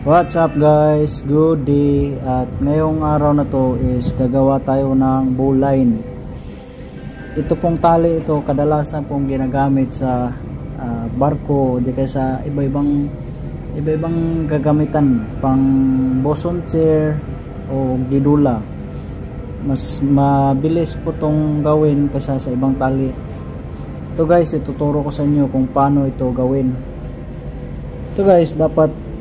What's up guys? Good day. At ngayong araw na to is gagawa tayo ng bowline. Ito pong tali ito kadalasan pong ginagamit sa barko o di kaya sa iba-ibang gagamitan pang boson chair o gidula. Mas mabilis po tong gawin kaysa sa ibang tali. Ito guys, ituturo ko sa inyo kung paano ito gawin. Ito guys, dapat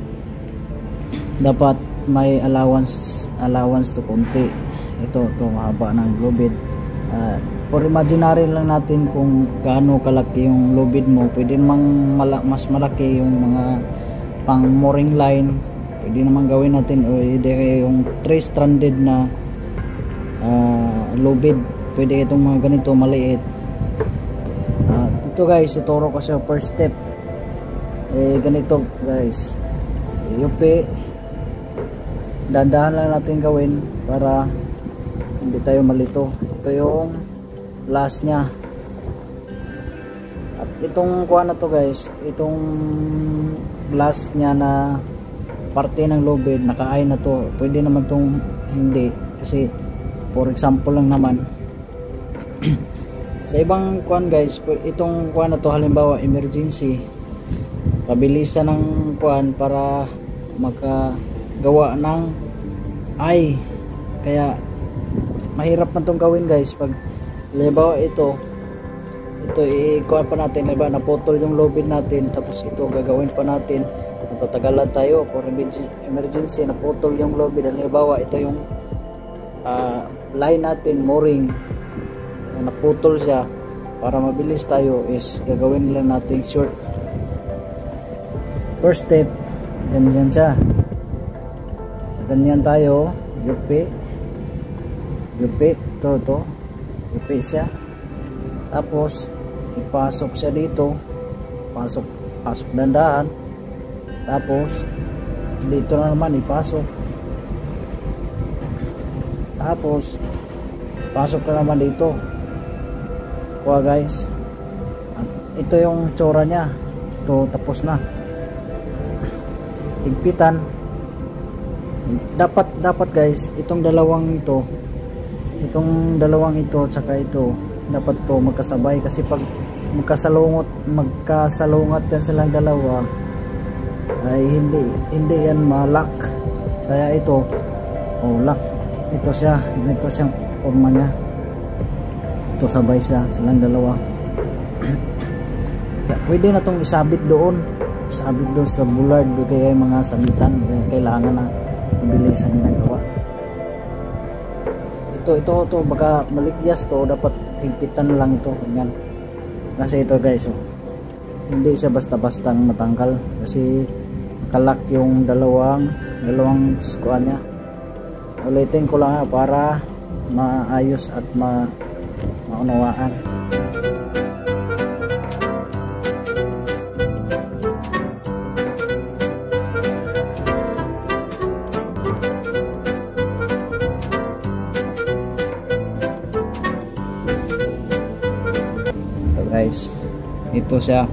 may allowance to konti. Ito mahaba ng lubid. For imaginary lang natin kung gaano kalaki yung lubid mo. Pwede namang mas malaki yung mga pang mooring line. Pwede namang gawin natin o yung 3-stranded na lubid. Pwede itong mga ganito maliit. Ito guys, ituro ko sa first step. Ganito guys, yupi, dandahan lang natin gawin para hindi tayo malito. Ito yung last nya. At itong kuha na to guys, itong last nya na parte ng lubid, naka-eye na to. Pwede naman tong hindi, kasi for example lang naman sa ibang kuan guys, itong kuan na to halimbawa emergency, pabilisan ng kuan para makagawa ng eye. Kaya mahirap na itong gawin guys. Pag halimbawa ito ikuha pa natin, halimbawa naputol yung lubid natin, tapos ito gagawin pa natin, matatagalan tayo. For emergency, naputol yung lubid, halimbawa ito yung line natin, mooring, naputol siya, para mabilis tayo is gagawin lang natin short. First step, ganyan siya, ganyan tayo, yupi, ito yupi siya, tapos ipasok siya dito, pasok dandahan, tapos dito na naman ipasok, tapos pasok na naman dito. Kuha guys, at ito yung tsura nya. Ito tapos na, higpitan. Dapat guys, itong dalawang ito tsaka ito dapat to magkasabay, kasi pag magkasalungat yan silang dalawa ay hindi yan malak. Kaya ito lock, ito siya, ganito siyang forma nya. Ito sabay siya silang dalawa. Kaya pwede na tong isabit doon sa bullard, kaya yung mga sabitan, kailangan na mabilis ang ginagawa. Ito baka maligyas to, dapat higpitan lang ito, ganyan. Kasi ito guys, hindi siya basta-bastang matanggal, kasi kalak yung dalawang skuan nya. Ulitin ko lang para maayos at maunawaan. Guys, ito siya.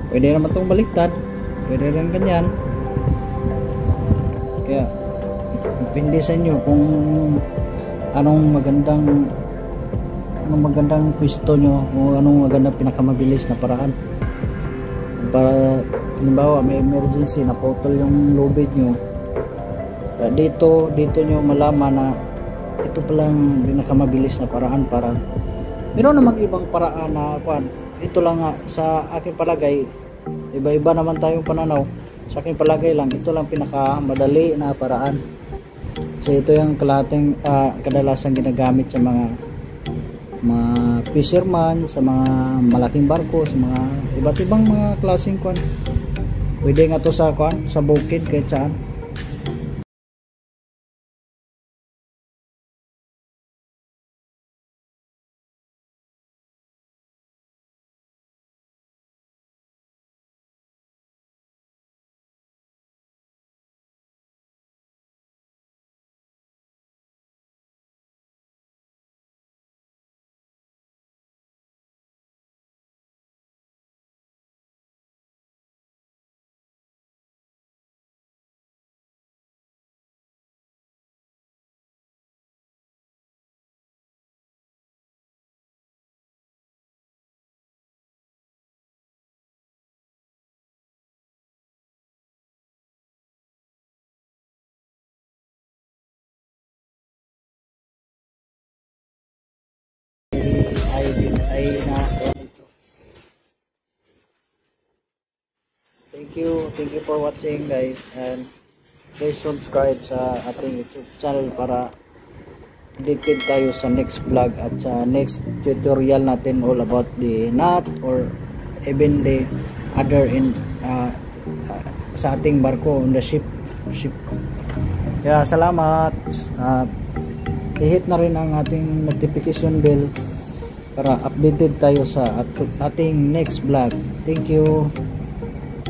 Pwede naman itong baliktad, pwede rin ganyan. Kaya depende sa inyo kung anong magandang pwesto nyo, kung anong magandang pinakamabilis na paraan. Para halimbawa may emergency, naputol yung lubid nyo, dito nyo malaman na ito palang pinakamabilis na paraan. Para meron namang ibang paraan na ito lang sa aking palagay, iba-iba naman tayong pananaw. Sa aking palagay lang, ito lang pinakamadali na paraan. So ito yung kadalasan ginagamit sa mga fisherman, sa mga malaking barko, sa mga iba't ibang mga klaseng pwede nga to sa bukid kahit saan. Thank you for watching guys, and please subscribe sa ating YouTube channel para updated tayo sa next vlog at sa next tutorial natin all about the knot or even the other in sa ating barko on the ship. Kaya salamat. I-hit na rin ang ating notification bell para updated tayo sa ating next vlog. Thank you.